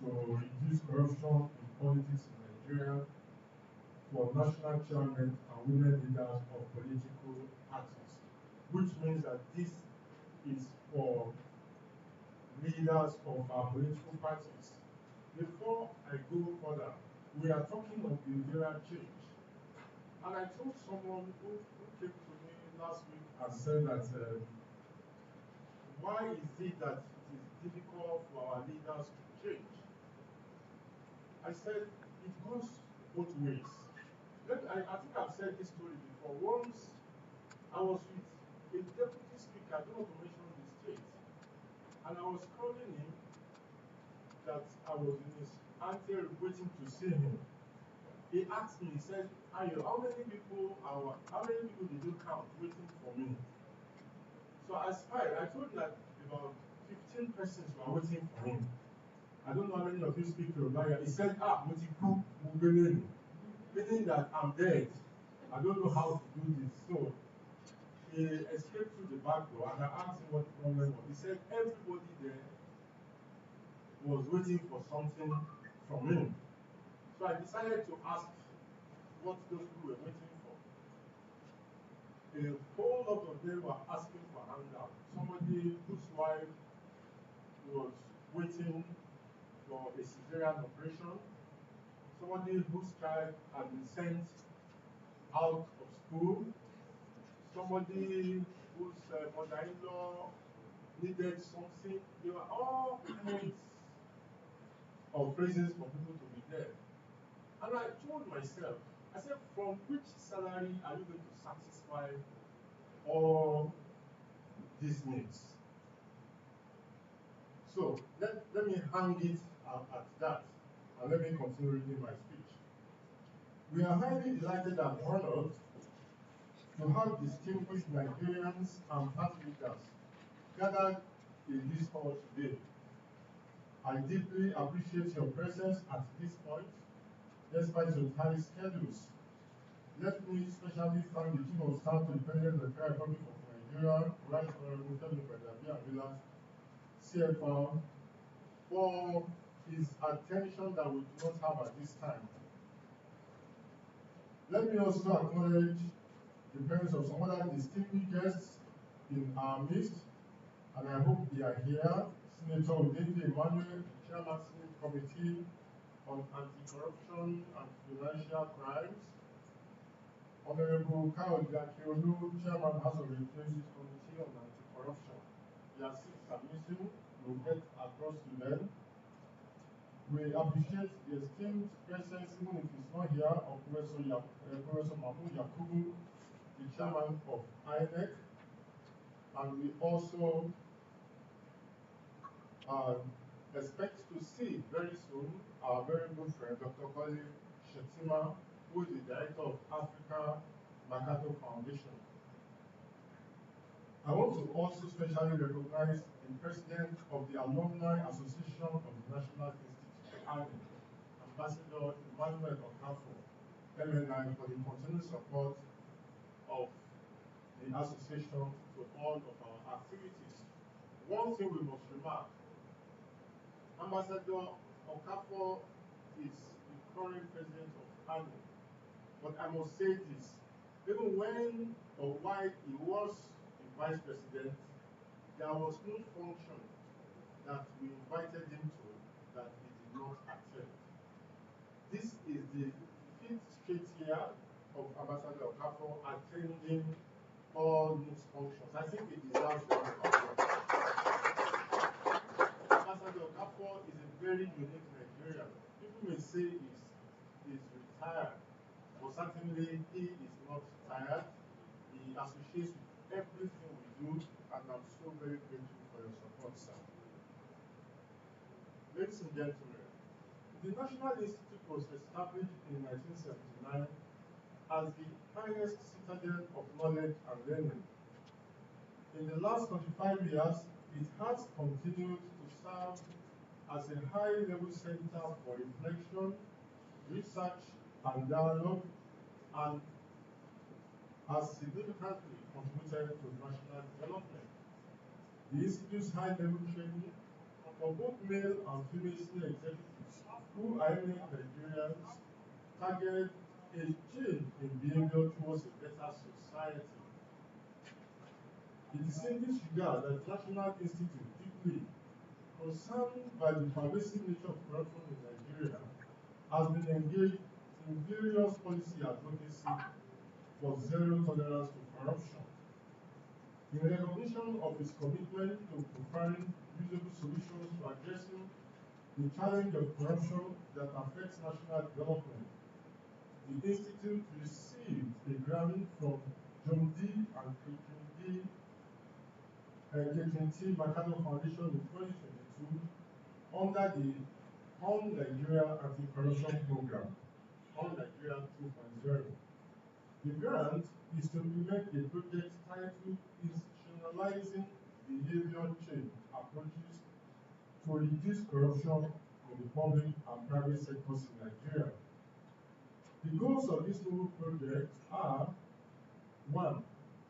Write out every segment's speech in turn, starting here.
to reduce corruption in politics in Nigeria for national chairmen and women leaders of political parties, which means that this is for leaders of our political parties. Before I go further, we are talking of behavioral change. And I told someone who came to me last week and said that why is it that it is difficult for our leaders to change? I said it goes both ways. I think I've said this story before. Once I was with a deputy speaker, I don't want to mention the state, and I was calling him that I was in his ante waiting to see him. He asked me, he said, Ayo, how many people did you count waiting for me? So I spied. I told him that about 15 persons were waiting for him. I don't know how many of you speak Yoruba. He said, Mutiku Mubeleni, meaning that I'm dead. I don't know how to do this. So he escaped through the back door, and I asked him what the problem was. He said everybody there was waiting for something from him. So I decided to ask what those people were waiting for. A whole lot of them were asking for handout. Somebody whose wife was waiting for a cesarean operation. Somebody whose child had been sent out of school. Somebody whose mother-in-law needed something. There were all kinds of reasons for people to be there. And I told myself, I said, from which salary are you going to satisfy all these needs? So let me hang it at that, and let me continue reading my speech. We are highly delighted and honored to have distinguished Nigerians and party leaders gathered in this hall today. I deeply appreciate your presence at this point, despite your tight schedules. Let me especially thank the Chief of Staff to the President of the Federal Republic of Nigeria, Right Honorable Femi Gbagbo, CFR, for his attention that we do not have at this time. Let me also acknowledge the presence of some other distinguished guests in our midst, and I hope they are here. Senator Udende Emmanuel, Chairman Senate Committee on Anti-Corruption and Financial Crimes. Honorable Kayode Akeolu, Chairman House of Representatives Committee on Anti-Corruption. Their seats are missing. We'll get across to them. We appreciate the esteemed presence, even if he's not here, of Professor Mahmoud Yakubu, the Chairman of INEC. And we also expect to see very soon our very good friend, Dr. Kali Shetima, who is the Director of Africa MacAuthor Foundation. I want to also specially recognize the President of the Alumni Association of the National Institute, Ambassador Emmanuel Okafor, MNI, for the continued support of the association to all of our activities. One thing we must remark, Ambassador Okafor is the current president of ANU, but I must say this, even when or while he was the vice president, there was no function that we invited him to that he did not attend. This is the 5th straight year of Ambassador Okafor attending all these functions. I think it deserves to be Ambassador Okafor is a very unique Nigerian. People may say he's retired, but certainly he is not tired. He associates with everything we do, and I'm so very grateful for your support, sir. Ladies and gentlemen, the National Institute was established in 1979 as the highest citadel of knowledge and learning. In the last 25 years, it has continued to serve as a high-level center for reflection, research, and dialogue, and has significantly contributed to national development. The Institute's high-level training for both male and female senior executives who are in Nigerians target a change in behavior towards a better society. It is in this regard that the National Institute, deeply concerned by the pervasive nature of corruption in Nigeria, has been engaged in various policy advocacy for zero tolerance to corruption. In recognition of its commitment to providing usable solutions to addressing the challenge of corruption that affects national development, the Institute received a grant from John D. and Catherine T. MacAuthor Foundation in 2022 under the On Nigeria Anti-Corruption Program, On Nigeria 2.0. The grant is to implement a project titled Institutionalizing Behavior Change Approaches to Reduce Corruption in the Public and Private Sectors in Nigeria. The goals of this new project are: 1.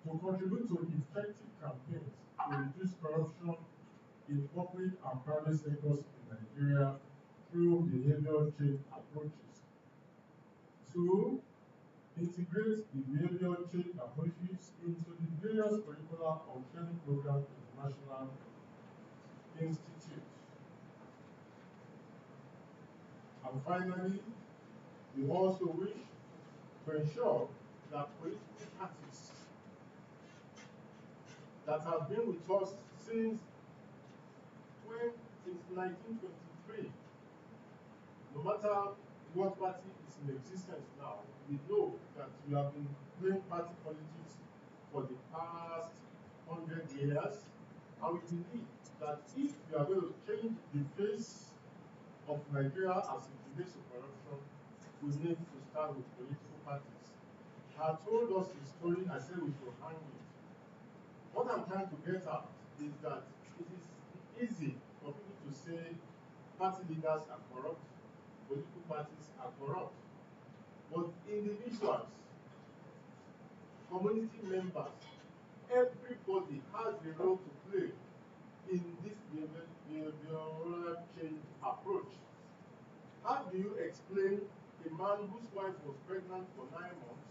To contribute to effective campaigns to reduce corruption in public and private sectors in Nigeria through behavioral change approaches. 2. Integrate the behavioral change approaches into the various curricular or training programs of the National Institute. And finally, we also wish to ensure that political parties that have been with us since 1923, no matter what party is in existence now, we know that we have been playing party politics for the past 100 years, and we believe that if we are going to change the face of Nigeria as it relates to corruption, we need to start with political parties. I told us the story, I said we should hang it. What I'm trying to get at is that it is easy for people to say party leaders are corrupt, political parties are corrupt. But individuals, community members, everybody has a role to play in this behavioral change approach. How do you explain a man whose wife was pregnant for 9 months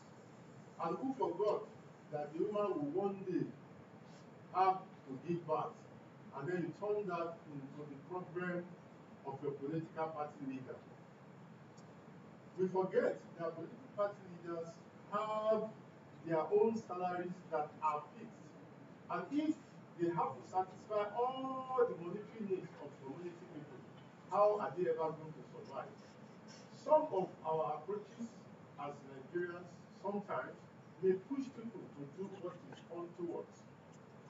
and who forgot that the woman will one day have to give birth, and then you turn that into the problem of your political party leader? We forget that political party leaders have their own salaries that are fixed, and if they have to satisfy all the monetary needs of community people, how are they ever going to survive? Some of our approaches as Nigerians sometimes may push people to do what is untoward.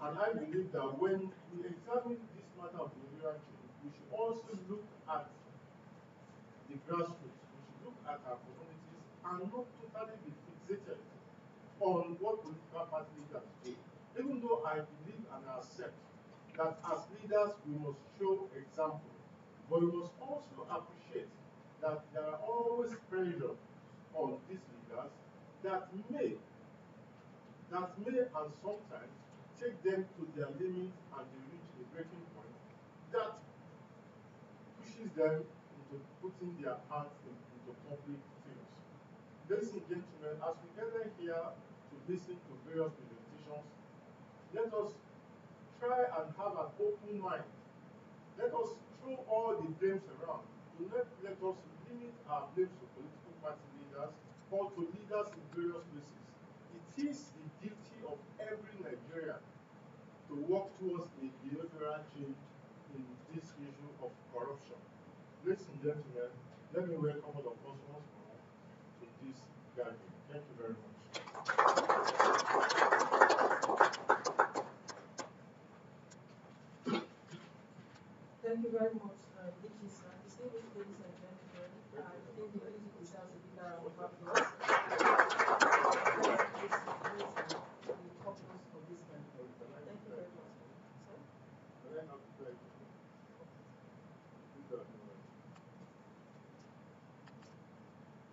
And I believe that when we examine this matter of behavioral change, we should also look at the grassroots. We should look at our communities and not totally be fixated on what political party leaders do. Even though I believe and accept that as leaders we must show example, but we must also appreciate that there are always pressure on these leaders that may and sometimes take them to their limits, and they reach a breaking point that pushes them into putting their hands into public things. Ladies and gentlemen, as we gather here to listen to various presentations, let us try and have an open mind. Let us throw all the blames around. Do not let us limit our blames to political party leaders or to leaders in various places. It is the duty of every Nigerian to work towards a behavioral change in this issue of corruption. Ladies and gentlemen, let me welcome all of us once more to this gathering. Thank you very much. Thank you very much, distinguished ladies and gentlemen. I think the lady deserves a big round of applause. The purpose of this gathering. Thank you very much.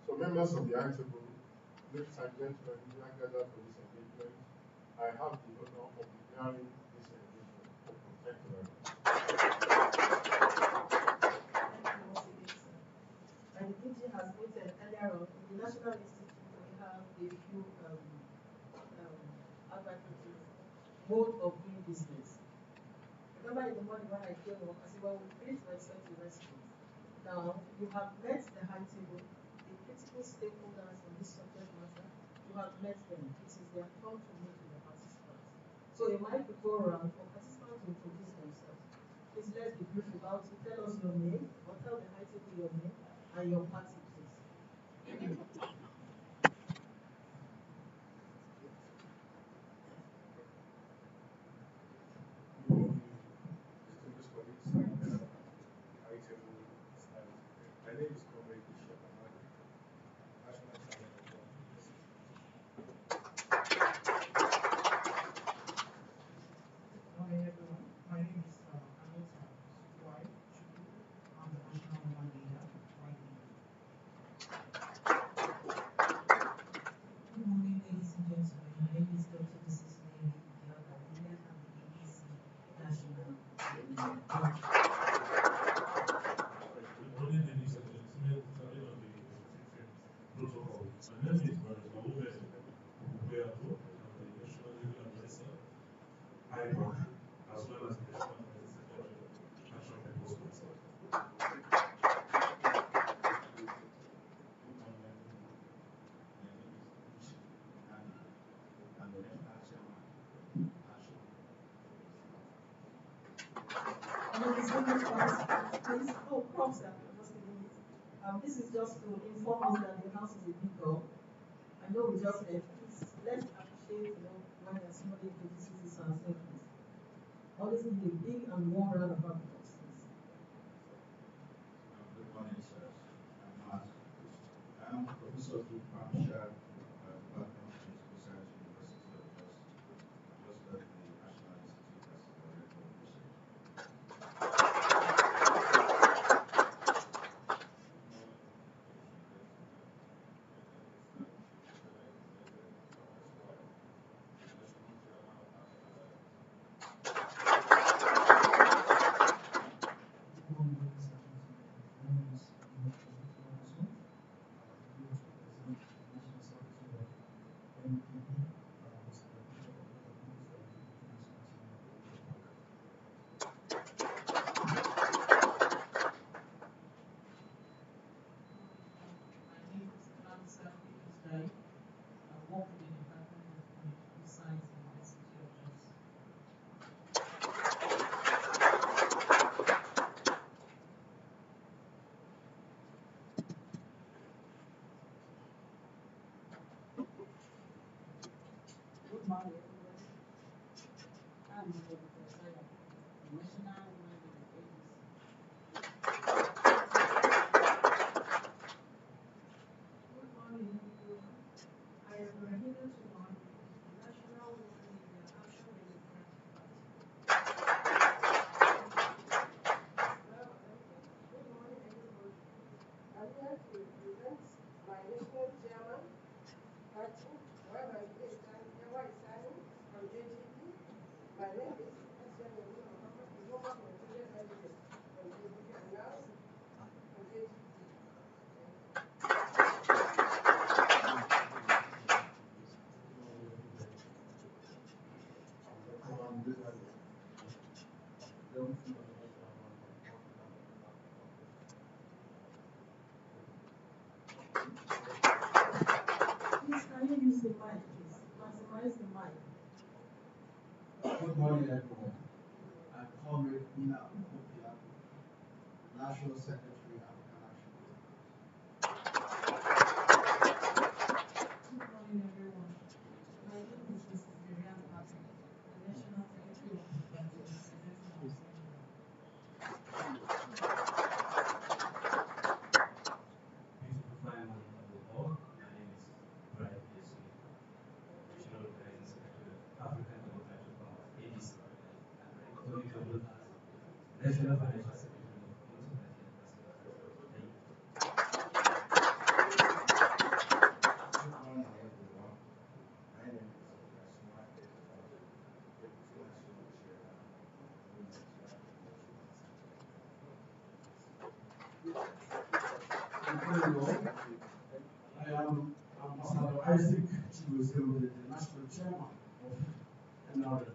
So, members of the Table, ladies and gentlemen, we are gathered for this engagement. I have the honor of declaring this engagement open. Thank you very much. DG has noted earlier on, in the National Institute, we have a few advocacy mode of doing business. Remember in the morning when I came up, I said, well, we create respect to residents. Now, you have met the high table, the critical stakeholders on this subject matter, you have met them. It is their turn to meet with the participants. So in my forum, for participants to introduce themselves, please let's be brief about it. Tell us your name, or tell the high table your name and your party, please. My name is Comrade Ejoor, National Chairman of One. Morning, everyone. My name is Anota Sukwai Chukwu. I'm the National Woman Leader, YDP. Good morning, ladies and gentlemen. My name is Dr. Mrs. Mary Ejoor. I'm the APC National Board. Good morning, ladies and gentlemen. Starting on the protocol. My name is Ejoor. I'm the National Legal Advisor, Ibeto, as well as the National Secretary, Action People's Council. Oh, props, just a minute. This is just to inform us that the house is a big girl. I know we just left. Let's appreciate, when there's somebody introduces herself, please. Always give a big and warm round of applause, please. Good morning, sir. I'm Professor Tupac Department of Research, University of Jos. Just left the National Institute as the Director of Research. Good morning, ladies and gentlemen. My name is Ibeto. I'm the National Secretary of MPP, Mr. Bishop of the International My name is Lamsa Israel. I work in the Department of Political Science and University of Jos. Good morning, everybody. I'm Dr. Saya, the National Woman Leader, APC. Good morning, everyone. I am Rahina Tumar, the National Woman Leader, Action Democratic Party. Good morning, everybody. I'm here to present my national chairman, party, where my name is Sani from AGP. My name is SMU Muhammad, the woman from Children Evidence from AGP, and now from AGP. Please, can you use the mic, please? Maximize the mic. Good morning, everyone. I'm Comrade Nina Okopia, National Secretary, African Action Good morning, everyone. My name is Mrs. Miriam Patrick, the National Secretary of the Party, representing our senior. Beautiful fine morning of the all. My name is Brian Yesu, National Organizing Secretary of African Democratic Congress, ADC, and my colleague Ejoor as National Financial Secretary of Multiparty Advisory Council. Thank you. Good morning, everyone. My name is Asuma Ejoor, National Chairman of Women's Right Promotion. I am Ambassador Isaac Chigozie, the National Chairman of NRL.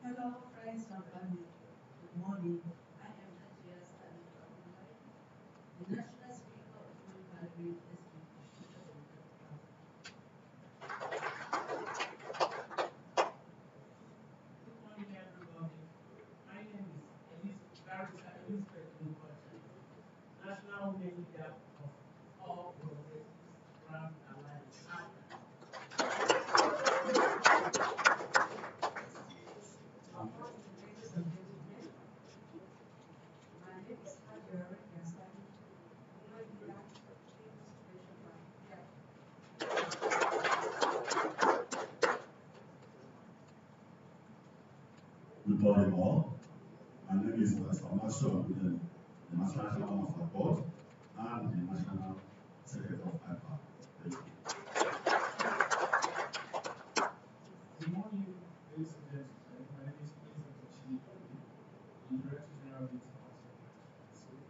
Hello, friends and family. Good morning. I am Najia Sani Abdullahi, the National Speaker of Mangalore District People Democratic Party. Good morning, everybody. My name is Barrister Elizabeth Nkocha, National Women Leader of All Progressives Grand Alliance, APGA. Good morning, ladies and gentlemen. My name is Ejoor, woman leader, People's Liberation Party. Yeah. Good morning, all. My name is Pastor Marshall, the National Chairman of our board and the National Secretary of IPA. Thank you. Good morning, ladies and gentlemen. My name is Vincent Ochili. I'm Director General of the International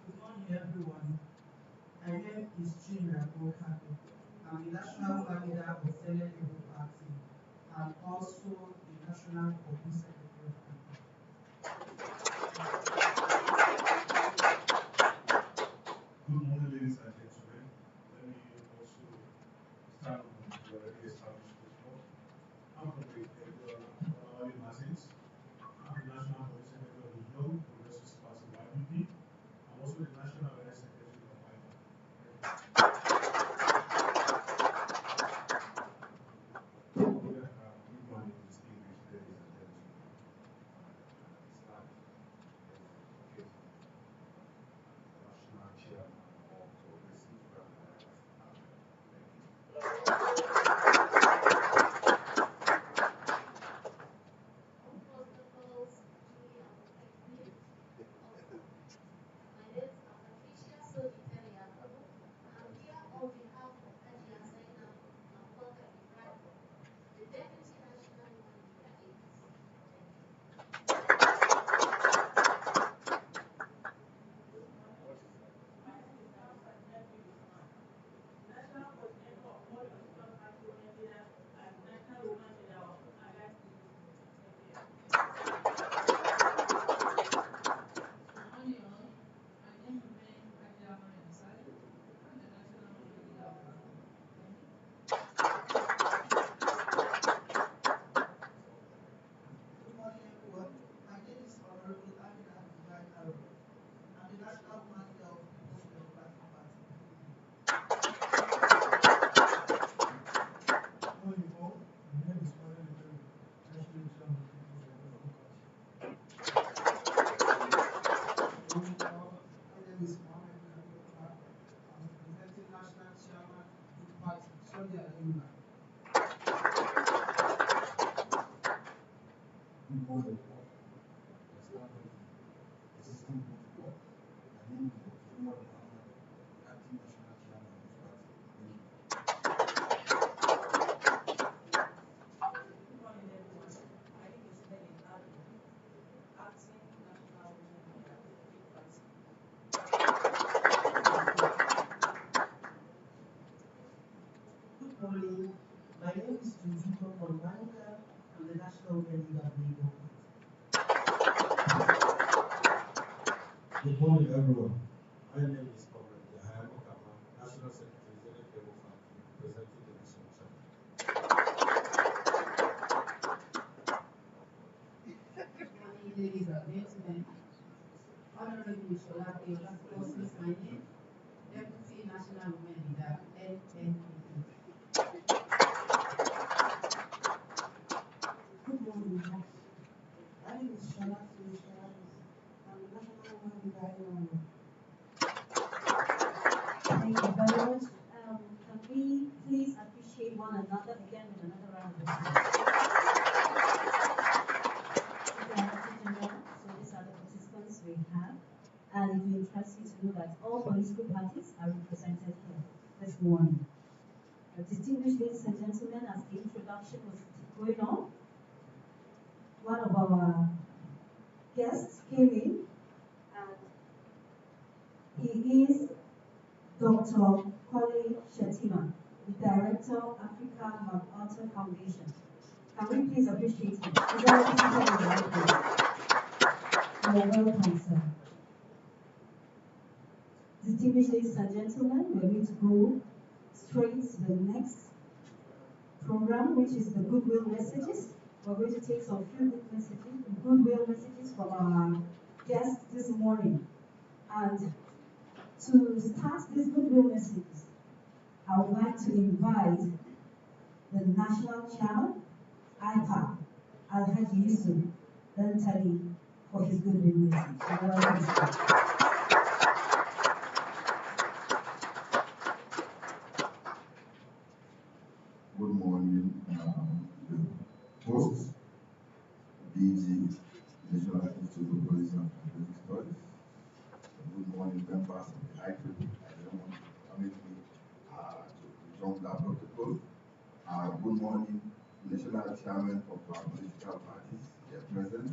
Good morning, everyone. My name is Chinyere Okado. I'm the National Woman Leader of Senate Labour Party and also the National Public Secretary of APA. Good morning, ladies and gentlemen. Let me also start on the already established football. I'm from the Ejoor Martins. I'm the National Police Secretary of the Young Progressive Party of IPP. I'm also the National Alliance Secretary of IPA. Good morning, distinguished ladies and gentlemen. Staff, National Chairman of Progressive Grand Alliance, APGA. Thank you. First of all, actually, I would like to also. My name is Patricia Soditele Yakobo. I'm here on behalf of Hajiya Zainab Abubakar Ibrahim, the Deputy National Woman Leader APC. Thank you. My name is Comfort Nephew Usman, National Coordinator of all Political Party Women Leaders and National Woman Leader of Allied People's Movement. Thank you. Good morning, all. My name remains Ajia Mariam Sali. I'm the National Woman Leader of APA. Thank you. Good morning, everyone. My name is Honorable Amina Abdullahi Aro. I'm the National Woman Leader of People's Democratic Party. Good morning, all. My name is Manuel Ibeto, National Chairman of the People's Democratic Party. Good morning, all. My name is Mohammed Kabir Umar. I'm representing National Chairman of the party, Sunday Adeyuna. Good morning, all. I stand on the existing protocol. My name is Dr. Umar Muhammad, the acting National Chairman of the party. Thank you. Good morning, everyone. My name is Helen Adu, Acting National Women Leader of the party. Good morning. My name is Tujuko Konmanga. I'm the National Women Leader of Labour Party. Good morning, everyone. My name is Comrade Yahya Mokama, National Secretary, Senate Labour Party, representing the National Chapter. Good morning, ladies and gentlemen. Honorable Shola Theological is my name, Deputy National Women Leader, NNPP. Good morning, all. My name is Shola Theological. I'm the National Woman Leader in Thank you very much. Can we please appreciate one another again with another round of applause? So these are the participants we have, and it will interest you to know that all political parties are represented here this morning. Distinguished ladies and gentlemen, as the introduction was going on, one of our guests came in, and he is Dr. Kole Shetima, the Director, Africa MacAuthor Foundation. Can we please appreciate him? Is there anything in the right place? You're welcome, sir. Distinguished ladies and gentlemen, we're going to go straight to the next program, which is the goodwill messages. We're going to take some few goodwill messages from our guests this morning. And to start these goodwill messages, I would like to invite the National Chairman, IPAC, Alhaji Yusuf Dantali, for his goodwill message. Welcome. Good morning, the hosts, DG, National Institute of Police and Strategic Studies. Good morning, members of the High Tribune. I don't want to permit me to jump that protocol. Good morning, National Chairman of our political parties here present.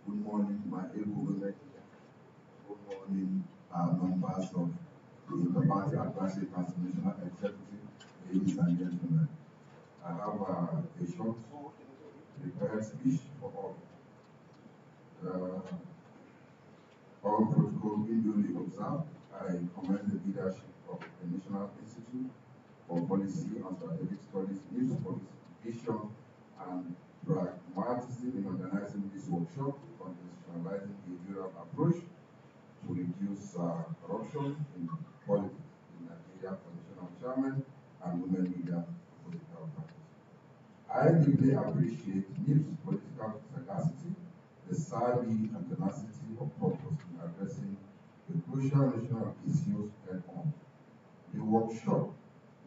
Good morning, my able women. Good morning, members of the Interparty Advisory Council National Executive, ladies and gentlemen. I have a short prepared speech for all. All protocol being duly observed, I commend the leadership of the National Institute for Policy and Strategic Studies, NIPS for its vision and pragmatism in organizing this workshop on institutionalizing the behavioral approach to reduce corruption in politics in Nigeria for National Chairman and women leader political parties. I deeply appreciate NIP's political sagacity, the savvy and tenacity of purpose in addressing the crucial national issues head on. The workshop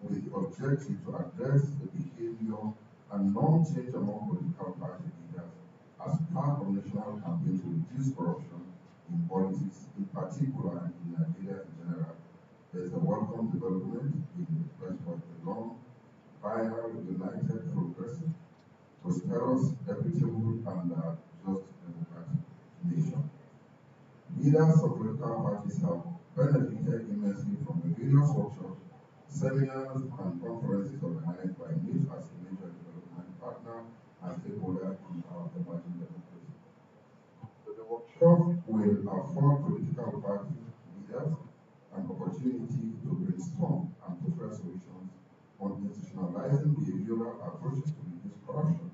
with the objective to address the behavior and non-change among political party leaders as part of national campaign to reduce corruption in politics, in particular and in Nigeria in general, is a welcome development in respect of the long, viral, united, progressive, prosperous, equitable, and just democratic nation. Leaders of political parties have benefited immensely from the various workshops, seminars, and conferences organized by NIPS as a major development partner and stakeholder in our emerging democracy. So the workshop will afford political party leaders an opportunity to brainstorm and prefer solutions on institutionalizing behavioral approaches to reduce corruption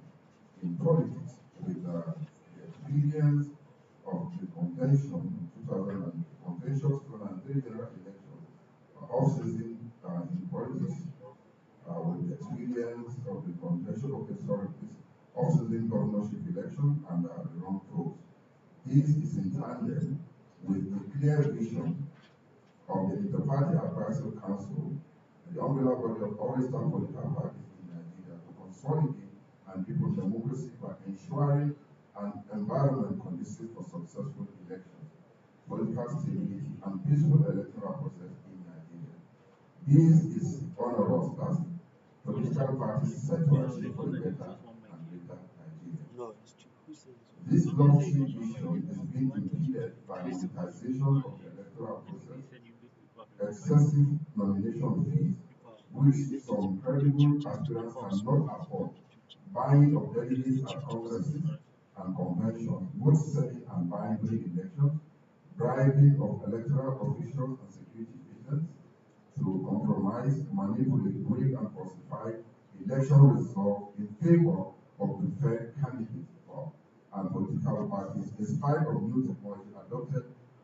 in politics with the experience of the contention 2003 general election off-season in politics with the experience of the contention off-season governorship election and the wrong polls. This is in tandem with the clear vision of the Interparty Advisory Council, the umbrella body of all Eastern political parties in Nigeria, to consolidate and deepen democracy by ensuring an environment conducive for successful elections, political stability, and peaceful electoral process in Nigeria. This is onerous task political parties set to achieve for a better and greater Nigeria. This lofty vision is being impeded by monetization of the electoral process, excessive nomination fees, which some credible aspirants cannot afford, buying of delegates at congresses and conventions, both selling and buying during elections, bribing of electoral officials and security agents to compromise, manipulate, rig, and falsify election results in favor of preferred candidates and political parties, in spite of new technology adopted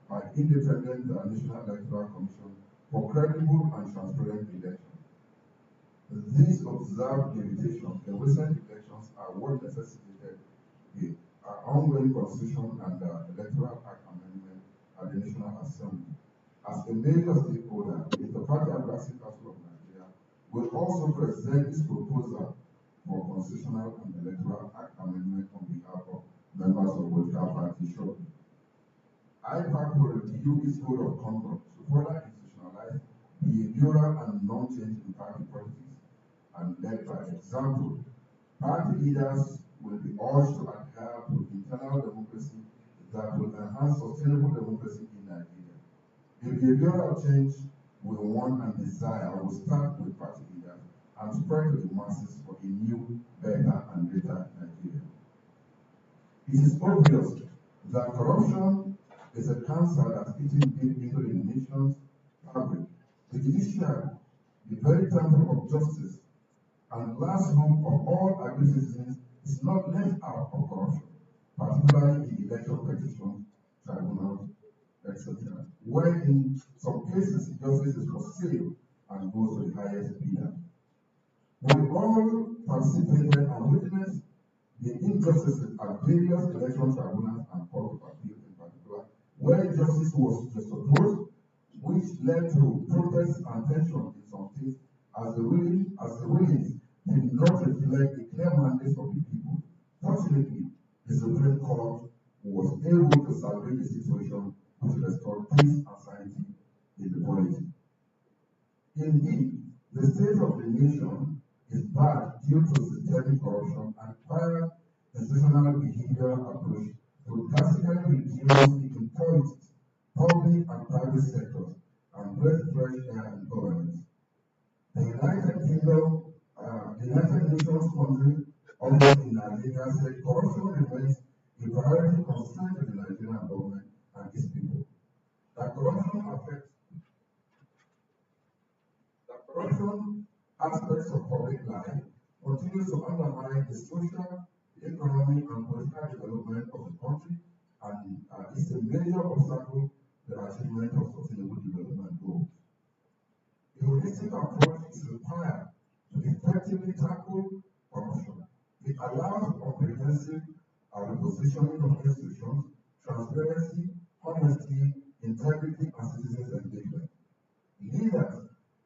by independent National Electoral Commission for credible and transparent elections. These observed limitations in recent elections are what necessitated the ongoing Constitution and Electoral Act amendment at the National Assembly. As a major stakeholder, the Interparty Advisory Council of Nigeria will also present its proposal for Constitutional and Electoral Act amendment on behalf of members of political parties shortly. IPAC will review its code of conduct to further institutionalize behavioral and non-change in party politics and led by example. Party leaders will be urged to adhere to internal democracy that will enhance sustainable democracy in Nigeria. The behavioral change we want and desire will start with party leaders and spread to the masses for a new, better, and greater Nigeria. It is obvious that corruption is a cancer that's eating deep into the nation's fabric. The judiciary, the very temple of justice, and last hope of all agri citizens is not left out of corruption, particularly in election petitions, tribunals, etc., where in some cases justice is for sale and goes to the highest bidder. We all participated and witnessed the injustices at various election tribunals and court of appeal in particular, where justice was supposed, which led to protests and tension in some states as the rulings did not reflect the clear mandate of the people. Fortunately, the Supreme Court was able to salvage the situation, which restored peace and sanity in the polity. Indeed, the state of the nation is bad due to systemic corruption and prior institutional behavioral approach to drastically reduce the politics, public and private sectors, and breathe fresh air in governance. The United Nations country office in Nigeria said corruption remains a priority concern to the Nigerian government and its people. That corruption aspects of public life continues to undermine the social, economic, and political development of the country and is a major obstacle to the achievement of sustainable development goals. A holistic approach is required to effectively tackle corruption. It allows comprehensive repositioning of institutions, transparency, honesty, integrity, and citizens' engagement. Leaders,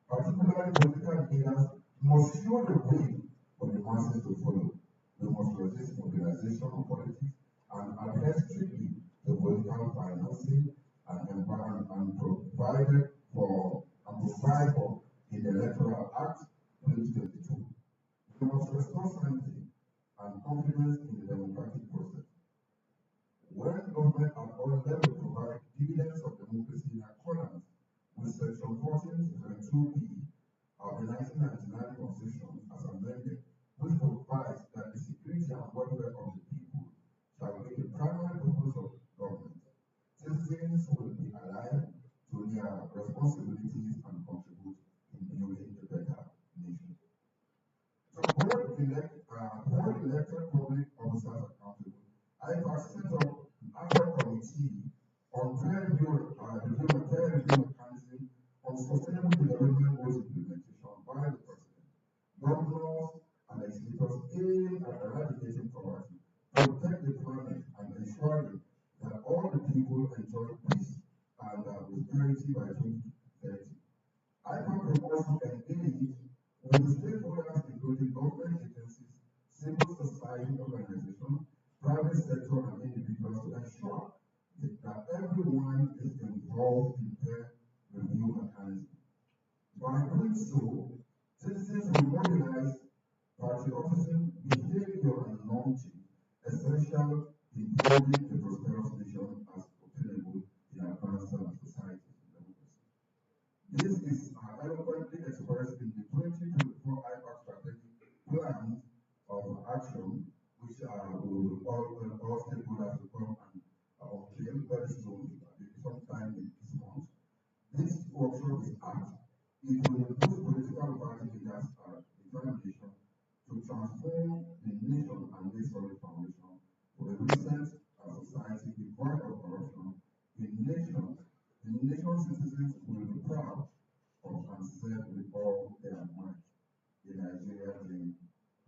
particularly political leaders, must show the way for the masses to follow. We must resist mobilization of politics and adhere strictly to political financing and environment and provide for in the Electoral Act 2022. We must restore sanity and confidence in the democratic process. When government at all levels provide dividends of democracy in accordance with Section 1422B of the 1999 Constitution as amended, which provides that the security and welfare of the people shall be the primary purpose of government, citizens will be alive to their responsibilities and contribute in building a better nation. To hold elected public officers accountable, IPAC set up an ad hoc committee on peer review mechanism on sustainable development goals implementation by the President. Governors and legislators aim at eradicating poverty, protect the planet, and ensuring that all the people enjoy peace and prosperity by 2030. IPAC will also engage with the stakeholders, including government agencies, civil society organizations, private sector, and individuals to ensure that everyone is involved in peer review mechanism. By doing so, citizens will mobilize patriotism, behavior, and normative, essential in building a prosperous nation as obtainable in advanced society and democracy. This is eloquently expressed in the 2024 IPAC strategic plan of action, which we will all stakeholders will come and unveil very soon, sometime in this month. This workshop is apt. It will boost political party leaders' determination to transform the nation and lay solid foundation for a recent society devoid of corruption. The nation's citizens will be proud of and serve with all their might the Nigeria dream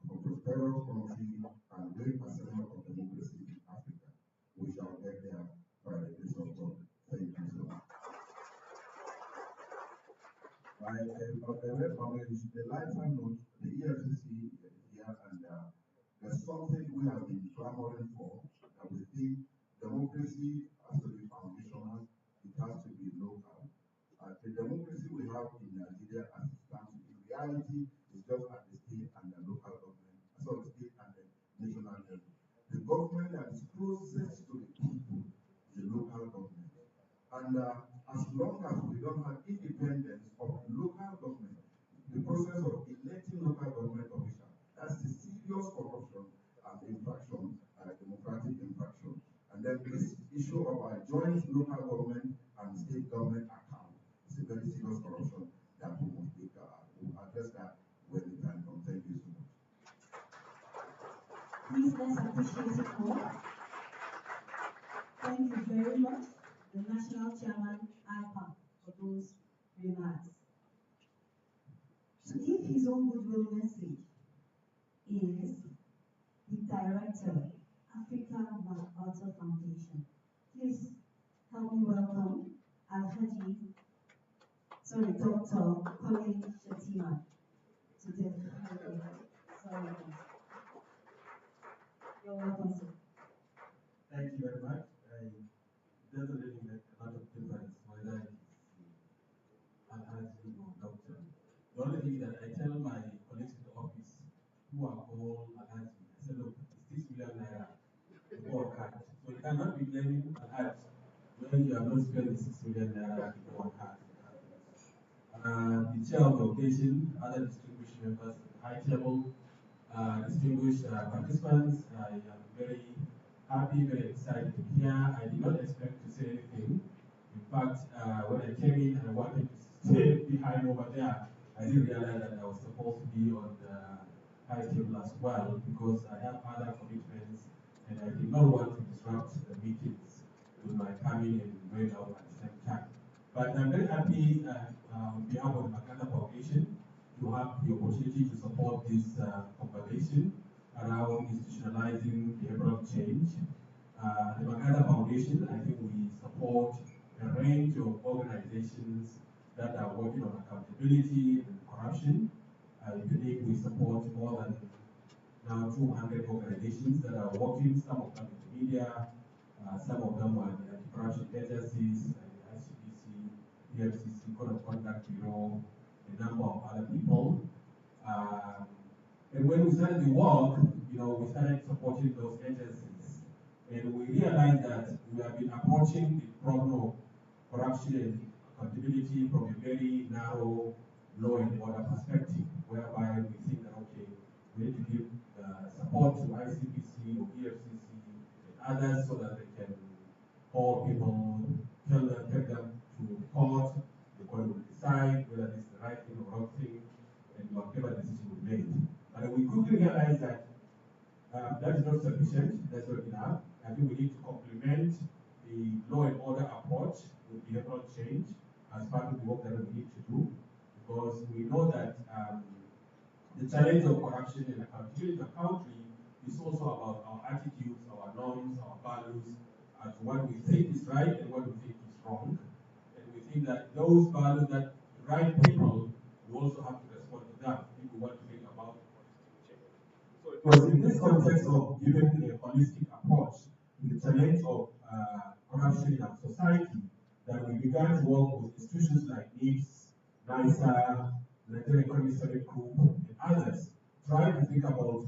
of a prosperous country and great ascent of democracy in Africa. We shall get there by the grace of God. Thank you so much. I acknowledge the lifetime note, the EFCC is here, and there's something we have been clamoring for, that we think democracy has to be foundational, it has to be local. The democracy we have in Nigeria as it stands in reality is just at the stage joint local government and state government account. It's a very serious corruption that we must take. We will address that when the time comes. Thank you so much. Please let's appreciate it more. Thank you very much, the National Chairman, IPA, for those remarks. To give his own goodwill message is the Director, Africa MacAuthor Foundation. Please help me welcome Dr. Colin Shatima to the sorry. You're welcome, sir. Thank you very much. It doesn't really make a lot of difference whether it's Alhaji or doctor. The only thing that I tell my colleagues in the office who are called Alhaji, I say, look, it's 6 million naira to work hard. So you cannot be blaming Alhaji when you have not spent the 6 million naira to work hard. The chair of the occasion, other distinguished members of the high table, distinguished participants, I am very happy, very excited to be here. I did not expect to say anything. In fact, when I came in, I wanted to stay behind over there. I didn't realize that I was supposed to be on the high table as well because I have other commitments and I did not want to disrupt the meetings with my coming and going out at the same time. But I'm very happy on behalf of the MacAuthor Foundation to have the opportunity to support this conversation around institutionalizing behavioral change. The MacAuthor Foundation, I think we support a range of organizations that are working on accountability and corruption. I believe we support more than now 200 organizations that are working, some of them in the media, some of them are the anti-corruption agencies, the ICBC, EFCC, Code of Conduct Bureau, a number of other people. And when we started the work, we started supporting those agencies. And we realized that we have been approaching the problem of corruption and accountability from a very narrow law and order perspective, whereby we think that, okay, we need to give support to ICBC or EFCC and others so that they can hold people, tell them, take them to court. The court will decide whether this is the right thing or wrong thing, and whatever decision we made. And we quickly realized that that is not sufficient, that's not enough. I think we need to complement the law and order approach with behavioral change as part of the work that we need to do, because we know that the challenge of corruption and accountability in the country is also about our attitudes, our norms, our values, as to what we think is right and what we think is wrong. And we think that those values that right people, we also have to respond to them if we want to bring about change. So it was in this context of giving a holistic approach to the challenge of corruption in our society that we began to work with institutions like NIPS, NISA, the Nigerian Economic Study Group, and others, trying to think about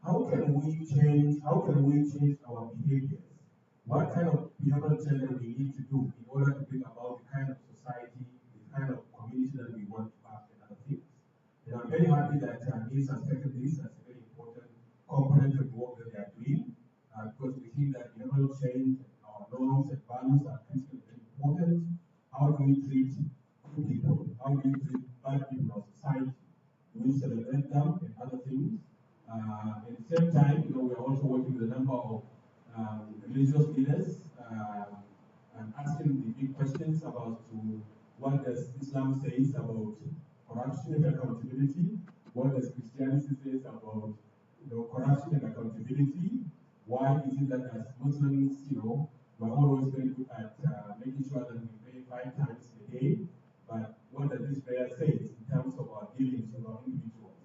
how can we change our behaviors? What kind of behavioral change that we need to do in order to bring about the kind of society, the kind of community that we want to have and other things. And I'm very happy that NIPS has taken this as a very important component of the work that they are doing, because we think that behavioral change, our norms and values are critically very important. How do we treat good people? How do we treat bad people in our society? Do we celebrate them and other things? At the same time, we are also working with a number of religious leaders and asking the big questions about what does Islam say about corruption and accountability? What does Christianity say about corruption and accountability? Why is it that as Muslims, we're always very good at making sure that we pray 5 times a day, but what does this prayer say in terms of our dealings with our individuals?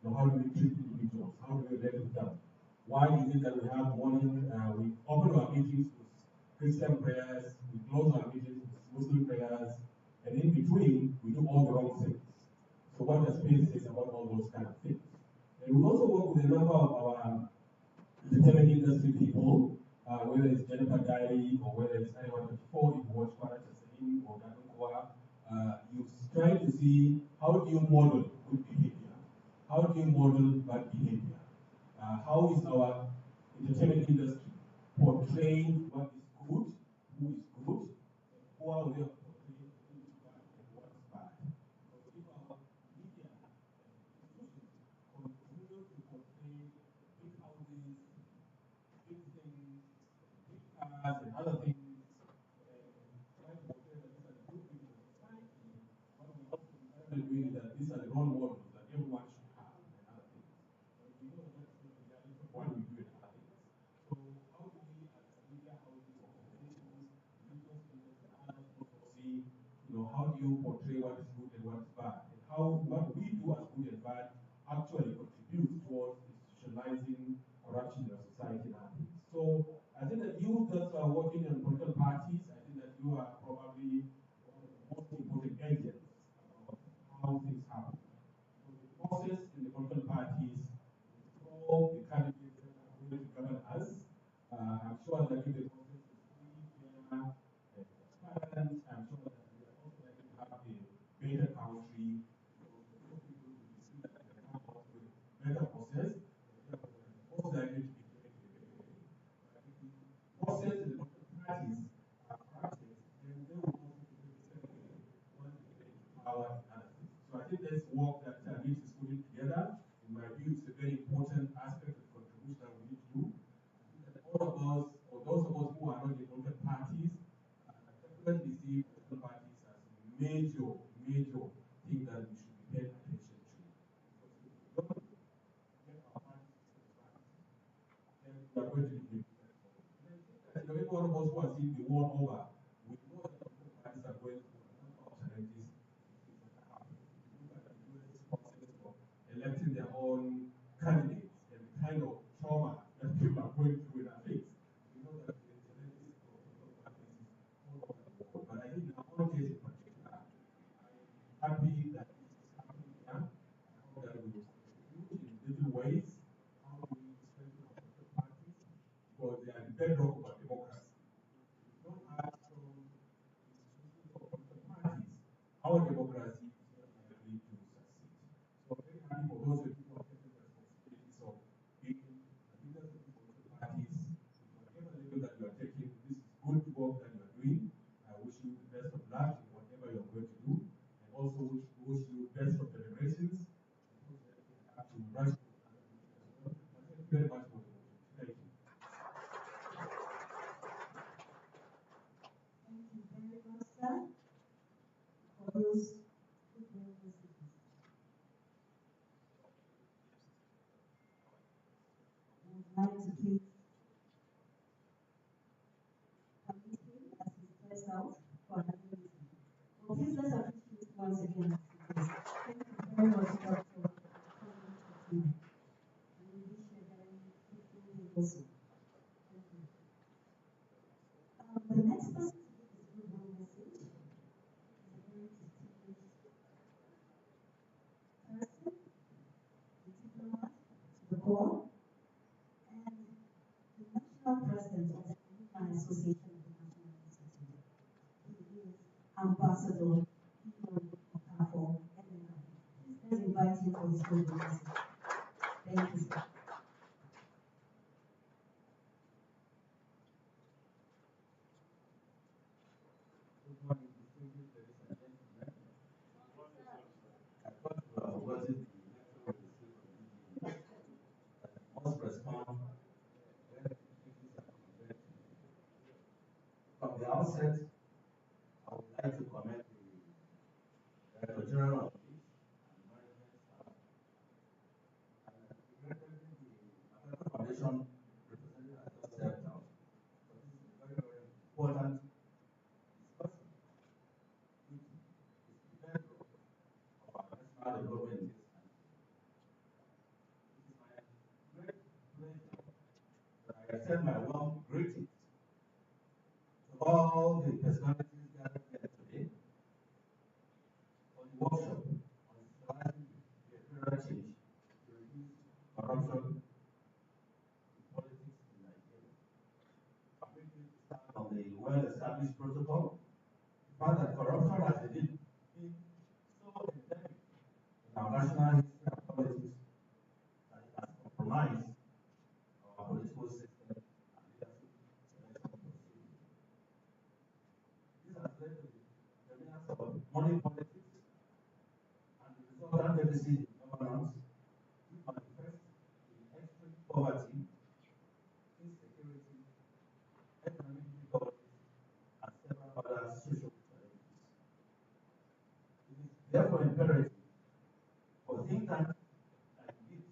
How do we treat individuals? How do we relate with them? Why is it that we have morning, we open our meetings with Christian prayers, we close our meetings with Muslim prayers, and in between, we do all the wrong things. So what does faith say about all those kind of things? And we also work with a number of our entertainment industry people, whether it's Jennifer Diary or whether it's anyone 24, if you watch Kwara Chesanin or Danunkwa, you try to see how do you model good behavior? How do you model bad behavior? How is our entertainment industry portraying what is good, who is good and how they are portraying who is bad and what is bad. Because if our media and institutions continue to portray big houses, big things, big cars, and other things, and try to portray that these are the good people in society, what we also be doing is that these are the role models that everyone should have and other things. But we know that that's not the reality of what we do in other things. So how do we as media houses, organizations, religious leaders and others also see, how do you portray what is good and what is bad? And how what we do as good and bad actually contributes towards institutionalizing corruption in our society nowadays. So I think that you that are working in political parties, I think that you are probably one of the most important agents of how things happen. So the process in the political parties, all the candidates that are going to govern us, I'm sure that if the process is free, fair, and transparent, I'm sure that we are also likely to have a better country. Because most people will see that we can come out with a better process, and therefore we are most likely to be getting a better way. But if the process in the political parties are corrupted, then they will also be the same way once they get into power and other things. So I think this work that NIPS is putting together, in my view, is a very important aspect of contribution that we need to do. I think that all of us, or those of us who are not in political parties, definitely see political parties as a major thing that we should be paying attention to. Because if we don't get our parties right, then we are going to be making that problem. And I think that every one of us who has seen the world over, we know that political parties are going through a number of challenges and things that are happening. If you look at the US process of electing their own candidates and the kind of trauma that people are going through in our face, we know that the challenges for political parties all over the world. But I think in our own case in particular, I'm happy that this is happening here. I hope that we will contribute in different ways. How do we strengthen our political parties? Because they are the bedrock of our democracy. If we don't have strong institutions or political parties, our democracy is not likely to succeed. So I'm very happy for those of you who have taken the responsibilities of being leaders of these political parties. Whatever level that you are taking, this is good work that you are doing. I wish you the best of luck in whatever you are going to do, and also wish you best of deliberations. Unfortunately, I have to rush to another meeting as well. But thank you very much for the opportunity. Thank you. Thank you very much, sir, for those goodwill messages. I would like to please permit him as he steps out for another meeting. Well, please let's appreciate once again as he does. Thank you very much, Doctor, for coming to tonight. And we wish you a very fruitful day also. Thank you. The next person to give his goodwill message is a very distinguished person, a diplomat to the core, and the national president of the Alumni Association of the National Institute. He is Ambassador Ejoor for MNI. Please let's invite him for his goodwill message. Thank you, sir. Good morning, distinguished ladies and gentlemen. I thought you were awarding the lecture we received from DGE that you must respond when duties are conferred to you. From the outset, I would like to commend the Director General of Police and the management staff, and regrettably the MacAuthor Foundation representative has just stepped out. But this is a very important discussion. It is the bedrock of our national development in this country. It is my great pleasure that I extend my warm greetings to all the personalities gathered here today for the workshop on socializing behavioral change to reduce corruption in politics in Nigeria. Permit me to start on the well-established protocol. The fact that corruption has indeed been so endemic in our national history and politics that it has compromised our political system and leadership selection procedures. poverty, insecurity, economic difficulties, and several other social challenges. It is therefore imperative for think tanks like this,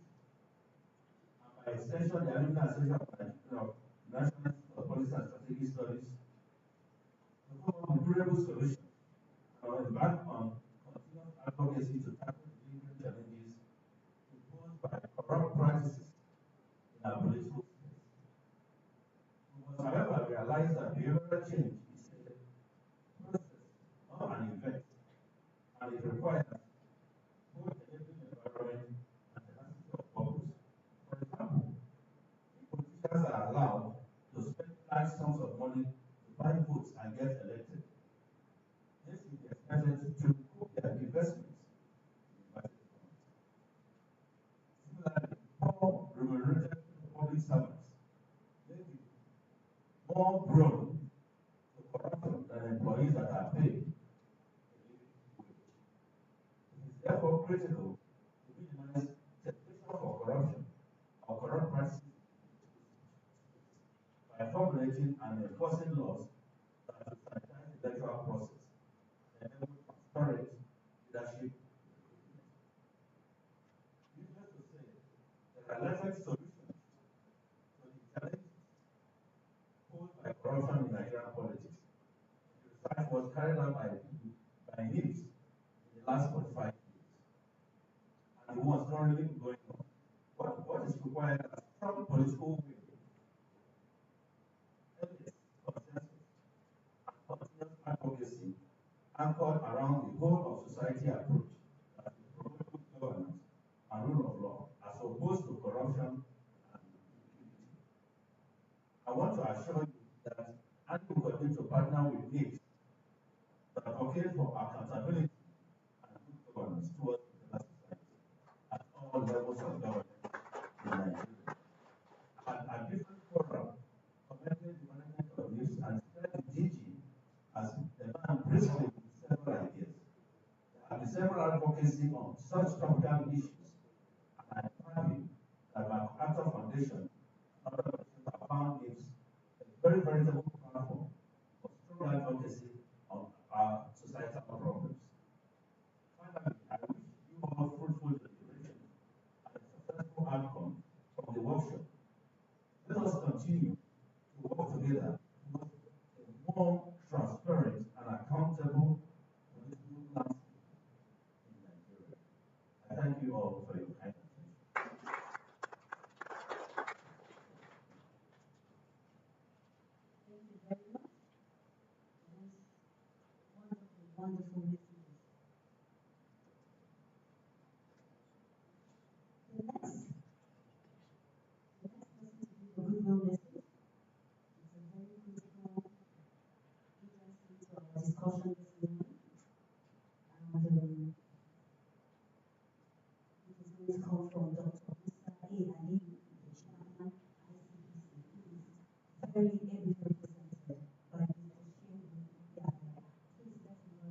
and by extension the Alumni Association of National Policy and Strategic Studies, to come up with durable solutions and embark on continuous advocacy to tackle the lingering challenges imposed by corrupt practices in our political space. We must, however, realize that behavioral change is a process, not an event, and it requires both enabling environment and tenacity of purpose. For example, if politicians are allowed to spend large sums of money to buy votes and get elected, this will be expected to recoup their investments in invited funds. Similarly, poor remunerated public servants may be more prone to corruption than employees that are paid a living wage. It is therefore critical to minimize temptation for corruption or corrupt practices by formulating and enforcing laws that will sanitize the electoral process and enable transparent leadership recruitment. Needless to say, there are limited solutions to the challenges posed by corruption in Nigerian politics. The research was carried out by NIPS in the last 45 years, and the ones currently going on. What is required is strong political will, ethics, consensus, and continuous advocacy anchored around the whole of society approach that will promote good governance and rule of law, as opposed to corruption and impunity. I want to assure you that ANI will continue to partner with NIPS to advocate for accountability and good governance towards the society at all levels of government in Nigeria. And at different forums, commended the management of NIPS and said the DG as the man briskly with several ideas. There have been several advocacy on such topical issues, and I am happy that MacAuthor Foundation and other organizations have found NIPS a very veritable platform for strong advocacy on our societal problems. Finally, I wish you all fruitful deliberation and a successful outcome from the workshop. Let us continue to work together towards a more transparent and accountable political landscape in Nigeria. I thank you all for your kind attention. Thank you very much. Those wonderful messages. The next person to give a goodwill message is a very critical agency to our discussion this evening. And it is going to come from Dr. Musa A. Ali, the chairman, ICPC, who is very ably represented by Mr. Shehu Yahya. Please let's invite him.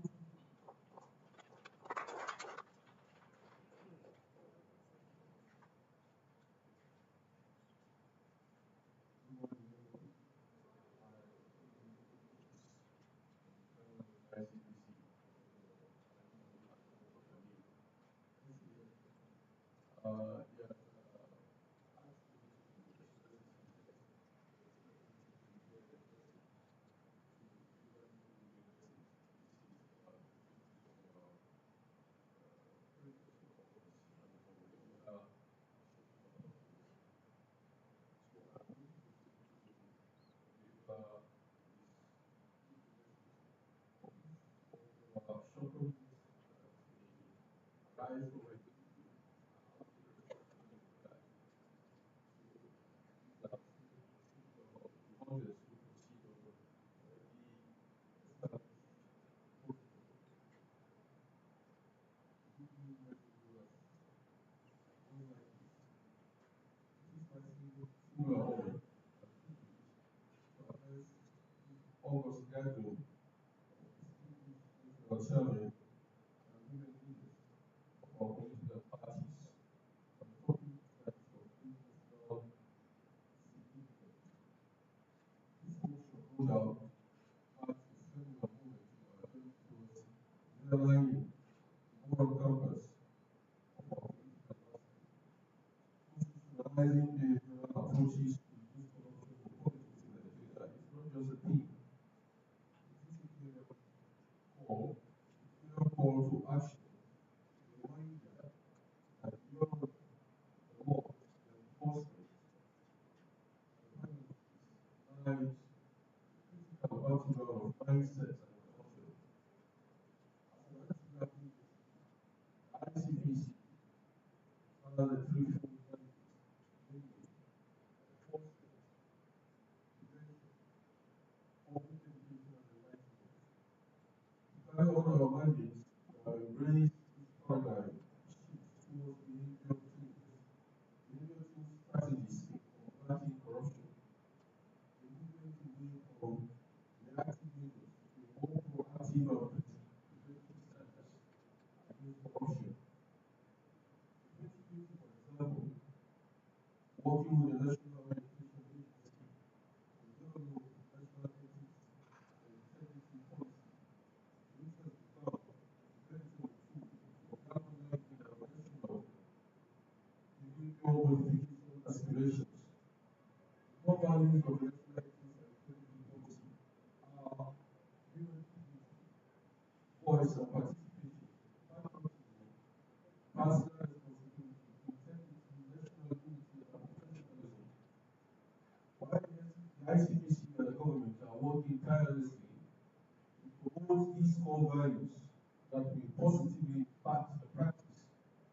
August gathering survey and women leaders of our political parties on the topic that is of international Institutionalizing behavioral approaches to reduce corruption in politics in Nigeria is not just a theme, it is a clear call to action, a reminder that beyond the law, the enforcement, the penalties, lies a critical battleground of mindset and culture. As an anti-grabbing ICPC has a threefold mandate, namely enforcement, prevention, public education, and enlightenment. To carry on our mandates, we have embraced this paradigm shift towards behavioral strategies in combating corruption, a movement away from reactive measures to a more proactive and preventive stance against corruption. In 2020, for example, working with the National Education Agency, we developed the National Ethics and Integrity Policy, which has become a veritable tool for galvanizing our national behavioral modification aspirations. The core values of the National Ethics and Integrity Policy are human dignity, voice and participation, patriotism, personal responsibility, integrity, national unity, and professionalism. While the ICPC and the government are working tirelessly to promote these core values that will positively impact the practice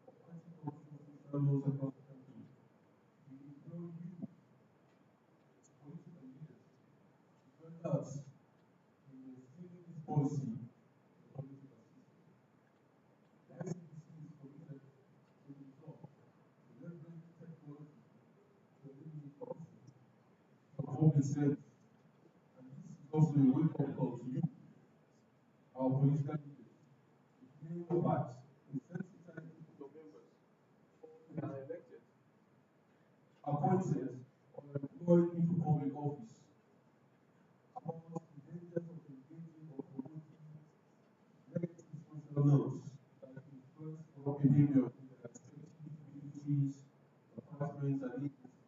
of anti-corruption social laws across the country, we implore you, political leaders, to join us in instilling this policy in the political system. The ICPC is committed to the top to leverage technology to eliminate corruption for public service. And this is also a wake-up call to you, our political leaders, to play your part in sensitizing your members before they are elected, appointed, or employed into public office about the dangers of engaging or promoting negative social norms that influence corrupt behavior in their respective ministries, departments, and agencies.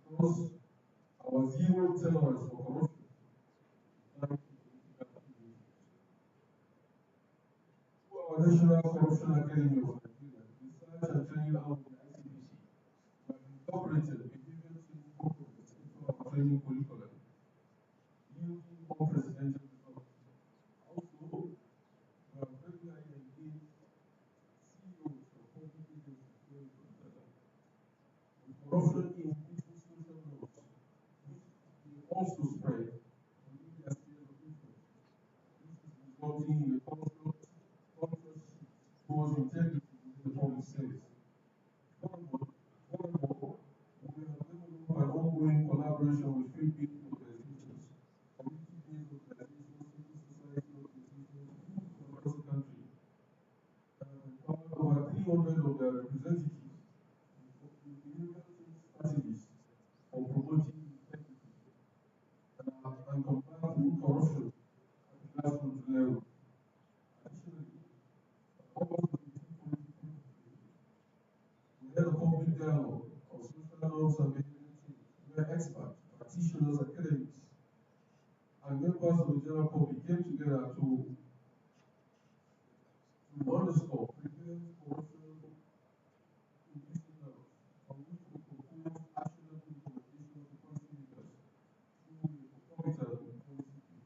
Because our zero tolerance for corruption applies to political activities. Through our National Corruption Academy of Nigeria, research and training arm of the ICPC, we have incorporated behavior change programs into our training curriculum, yielding unprecedented results. Also, we have regularly engaged CEOs of public agencies during curriculum. With corruption inhibiting social norms, which they also spread within their sphere of influence. This is resulting in a cultural shift towards integrity within the public service. Furthermore, we have developed an ongoing collaboration with faith-based organizations, community-based organizations, civil society organizations from across the country, and have empowered over 300 of their representatives in behavioral change strategies for promoting integrity and combating corruption at the grassroots level. Additionally, August 2023, we held a public dialogue on social norms and behavioral change, where experts, practitioners, academics, and members of the general public came together to underscore prevalent corruption-inducing norms, on which we propose actionable recommendations to policymakers through a concomitant policy brief.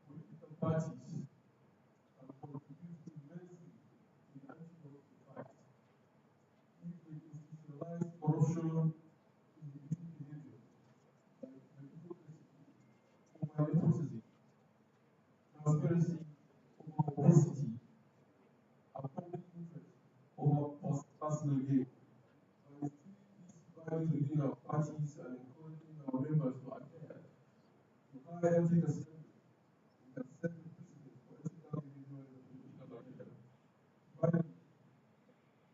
Political parties have contributed immensely to the anti-corruption fight. If they institutionalize corruption inhibiting behavior like meritocracy over nepotism, transparency over opacity, and public interest over personal gain, by instilling these values within our parties and encouraging our members to adhere to high ethical standards, we can set the precedent for ethical behavior in the political arena. Finally,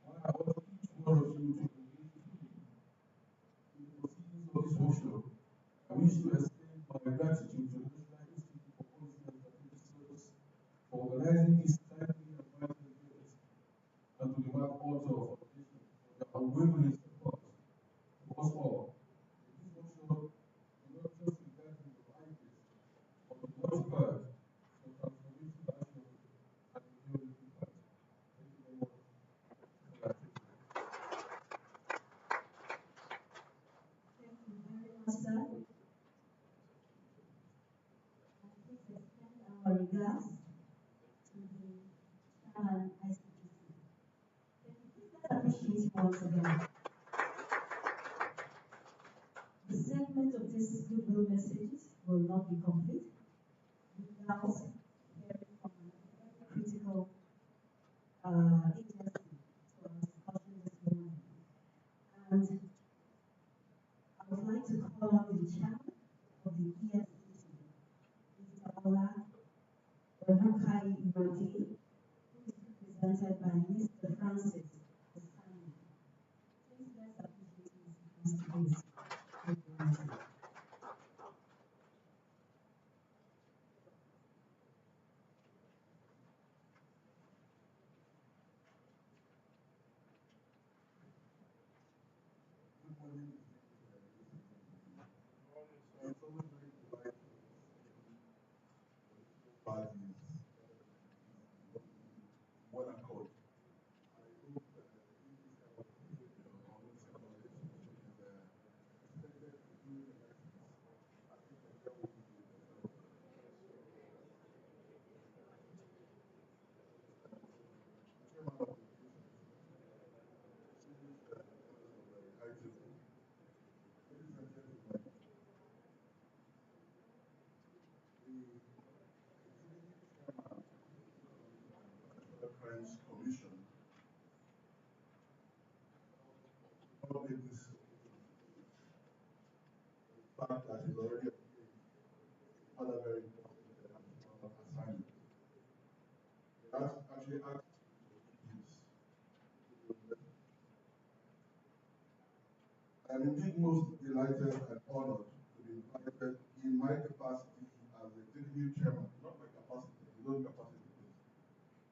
while I urge each one of you to engage fully in the proceedings of this workshop, I wish to extend my gratitude to the National Institute for Policy and Strategic Studies for organizing this timely and vital event, and to the MacAuthor Foundation for their appreciate you once again. The segment of this goodwill messages will not be complete without hearing from a critical agency to our discussion this morning. And I would like to call on the chairman of the ESDC, Mr. Omukai Imode, who is represented by Mr. Francis Osani. Please let's appreciate Mr. Francis. Parties, one accord. I hope in this kind of conversations, which is expected during elections, I think Nigeria will be a better chairman of the high table. Ladies and gentlemen, the Crimes Commission not make this fact that is already another very important assignment. That's actually asked I am indeed most delighted and honored to be invited in my capacity as executive chairman, not my capacity, his own capacity,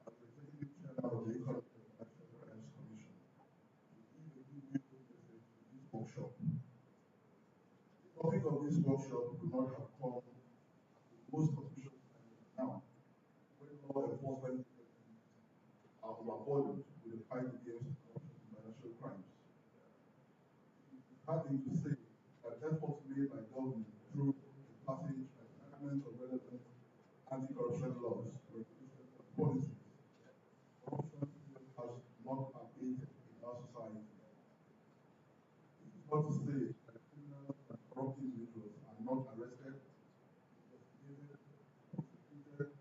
as executive chairman of the Economic and Financial Crimes Commission, to give a good message to this workshop. The topic of this workshop would not have come at the most auspicious time now, when law enforcement are overburdened with the fight against corruption and financial crimes. Having to say that efforts made by government through the passage and enactment of relevant anti-corruption laws, regulations, and policies, corruption still has not abated in our society. This is not to say that criminals and corrupt individuals are not arrested, investigated, prosecuted,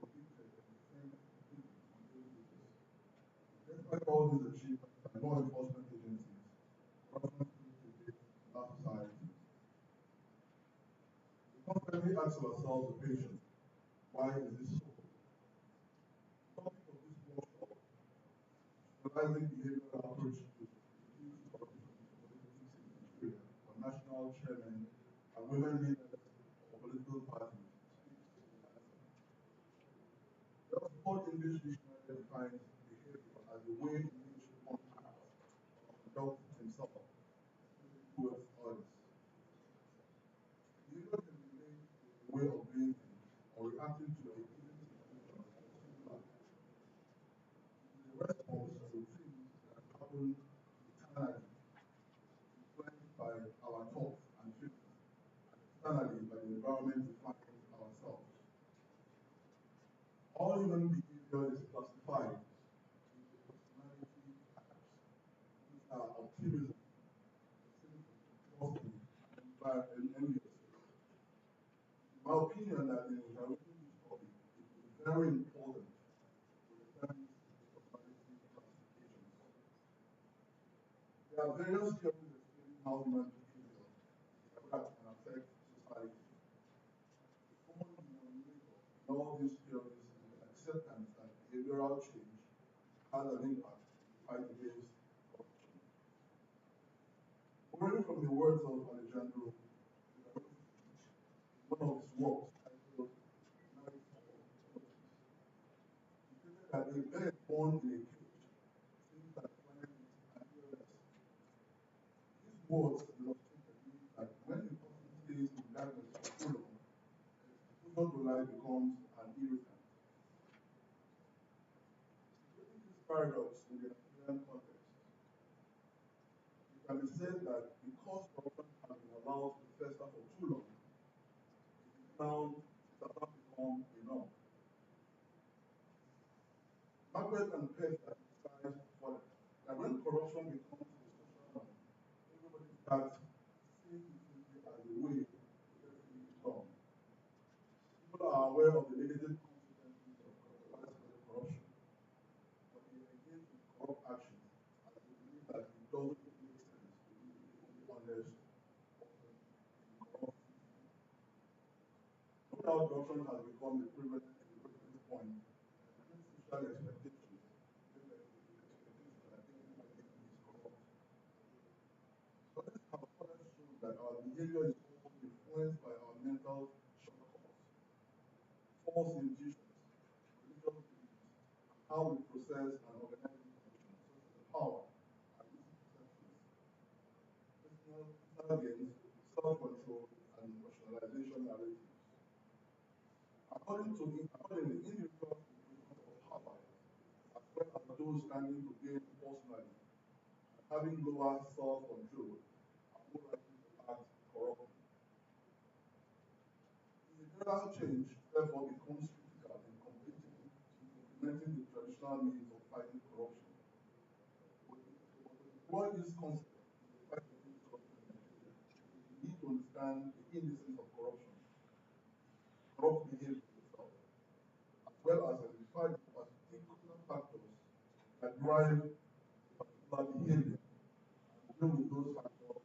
convicted, and sent to prison on daily basis. Despite all these achievements by law enforcement agencies, corruption still prevails in our society. We constantly ask ourselves the question, why is this so? The topic of this workshop, Institutionalizing behavioral approach to reduce corruption in politics in Nigeria for national chairmen and women leaders of political parties, speaks to the answer. The Oxford English Dictionary defines behavior as the way in which one acts or conducts himself, especially towards others. Behavior can be linked to a way of doing things or reacting to a given situation or stimuli. It is a response to things that happen internally, influenced by our thoughts and feelings, and externally by the environment we find ourselves. All human behavior is classified into personality types, which are optimism, pessimism, trusting, and envious. In my opinion, that in evaluating this topic, it is very important to reference the personality classifications. There are various theories explaining how human behavior interacts and affects society. The common denominator in all these theories is the acceptance that behavioral change has an impact in the fight against corruption. Borrowing from the words of Alejandro, one of his works titled Night for Politics, he stated that a bird born in a cage thinks that flying is an illness. These words illustrate the belief that when a person stays in darkness for too long, exposure to light becomes an irritant. Situating this paradox in the Nigerian context, it can be said that because corruption has been allowed to fester for too long, it has now become a norm. Margaret and Pet are criticized for when corruption becomes a social norm, everybody starts seeing it simply as a way to get things done. People are aware of the negative consequences of widespread corruption, but they engage in corrupt actions as they believe that it doesn't make sense to be a honest person in a corrupt system. No doubt corruption has become a prevalent point, social expectations, expectations that everybody is corrupt. Studies have further shown that our behavior is also influenced by our mental shortcuts, false intuitions, religious beliefs, and how we process and organize information, such as power and risk perceptions, personal gains, self-control, and rationalization narratives. Accordingly, individuals in positions of power, as well as those standing to gain personally, and having lower self-control, are more likely to act corruptly. Behavioral change, therefore, becomes critical in implementing the traditional means of fighting corruption. What is concept in the fight against corruption in Nigeria? We need to understand the indices of corruption, corrupt behavior itself, as well as identify the particular factors that drive particular behavior and deal with those factors.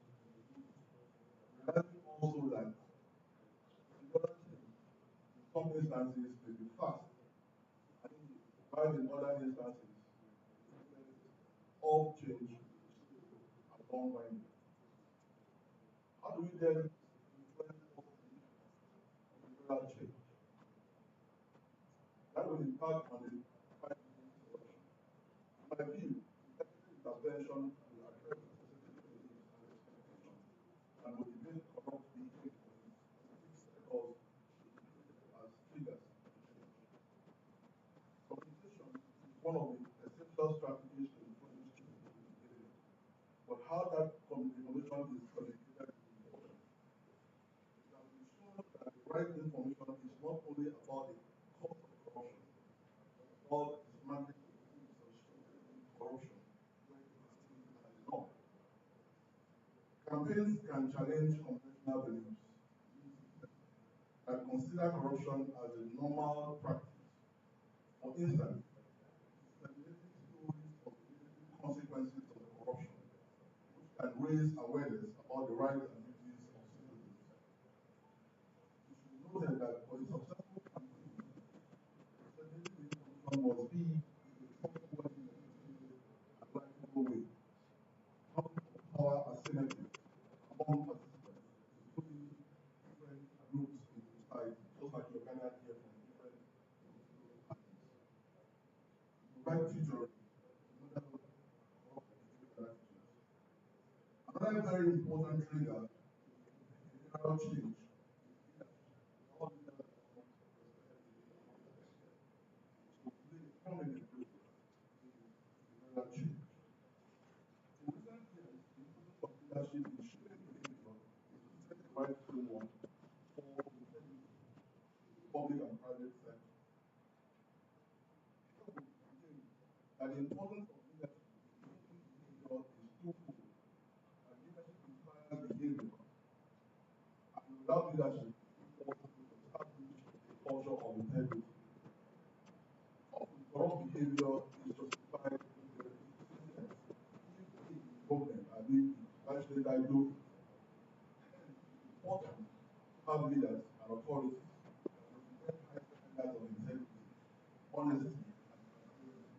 Realizing also that in some instances may be fast, and while in other instances, all change and long winding. How do we then influence behavioral change? That will impact on the fight against corruption. In my view, effective intervention will address the specific beliefs and expectations and motivate corrupt behavior in specific sectors as triggers to change. Communication is one of the essential strategies to influence change in behavior. But how that information is communicated is important. It has been shown that the right information is not only about the cause of corruption, but about dismantling the beliefs associated with corruption when it is seen as a norm. Campaigns can challenge conventional beliefs that consider corruption as a normal practice. For instance, disseminating stories of the negative consequences of corruption, which can raise awareness about the rights and duties of citizens. It should be noted that for a successful campaign, disseminating information must be in a trustworthy, and likable way. Conflict of power asymmetry among participants, including different groups in society, just like you're going to hear from different political parties. Right tutoring, another corrupt behavioral attitudes. Another very important trigger is behavioral change. All leaders are not to play a prominent role in behavioral change. In recent years, the importance of leadership in shaping behavior is to set the right framework for integrity in the public and private sector. And the importance of leadership in shaping behavior is twofold. And leadership inspires behavior. And without leadership, it's possible to establish a culture of integrity. Often, corrupt behavior is justified in the system if the government are being largely diluted. Hence, it's important to have leaders and authorities that represent high standards of integrity, honesty, and transparency.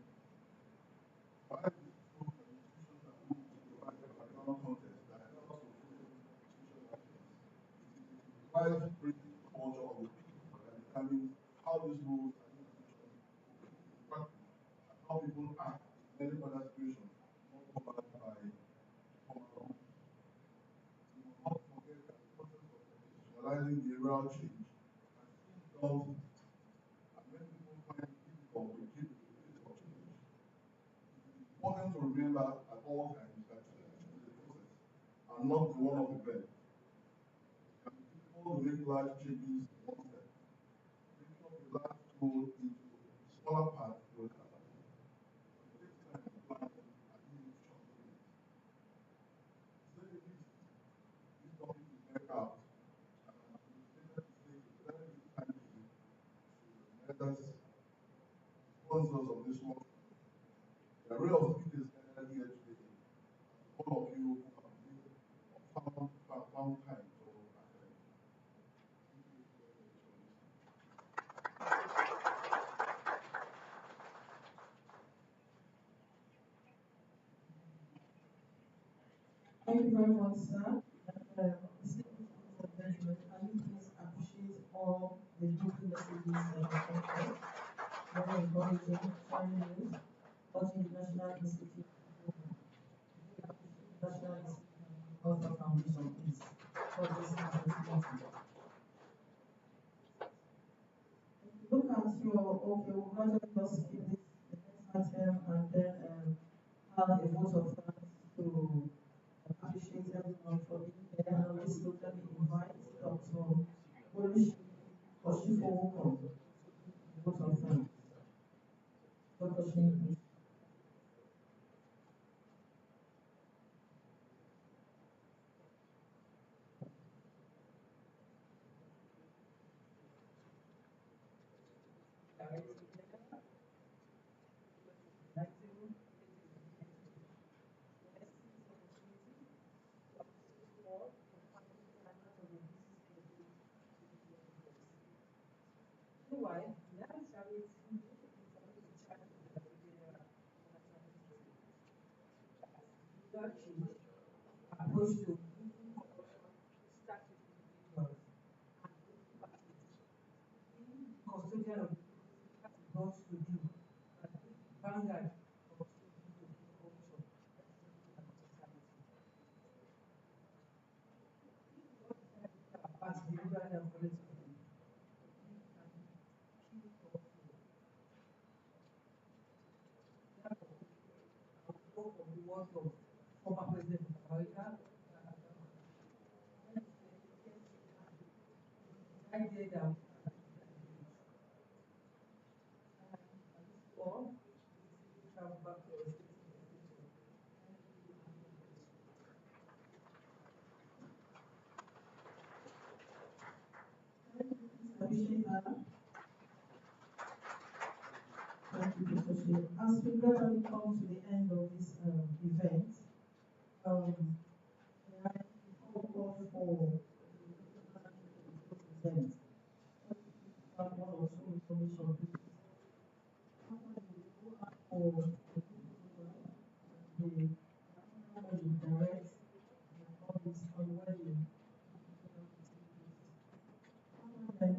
While these tools and institutions are able to provide a background context that helps to frame social actions, it requires creating a culture of the people that determines how these rules and institutions operate in practice and how people act in many other situations not covered by formal rules. We must not forget that the process of institutionalizing behavioral change can seem daunting, and many people find it difficult to keep the pace of change. It is important to remember at all times that change is a process and not the one-off event. It can be difficult to make large changes in one step. Breaking up a large goal into smaller parts will help. But it takes time and planning and execution. all of you who have been found time to attend. Thank you very much, sir. Distinguished gentlemen, can you please appreciate all the beautiful messages that have come forth? Very encouraging, inspiring news, touching the National Institute, National MacAuthor Foundation, please, for this opportunity. Look at your, okay, we'll gradually just skip this, the next item, and then have a vote of thanks to appreciate everyone for being there. And on this note, let me invite Dr. Olushi Oshifowoko to vote of thanks. Dr. Shin, please. Meanwhile, that charity approach to start with individuals and being custodian of God's to do and vanguard of culture. As the leader and political of the work of former President of America, idea that or travel back to our state. Appreciate that. Thank you, Dr. Shea. As we gradually come to the end of this event, I call for them. One or two information, please. For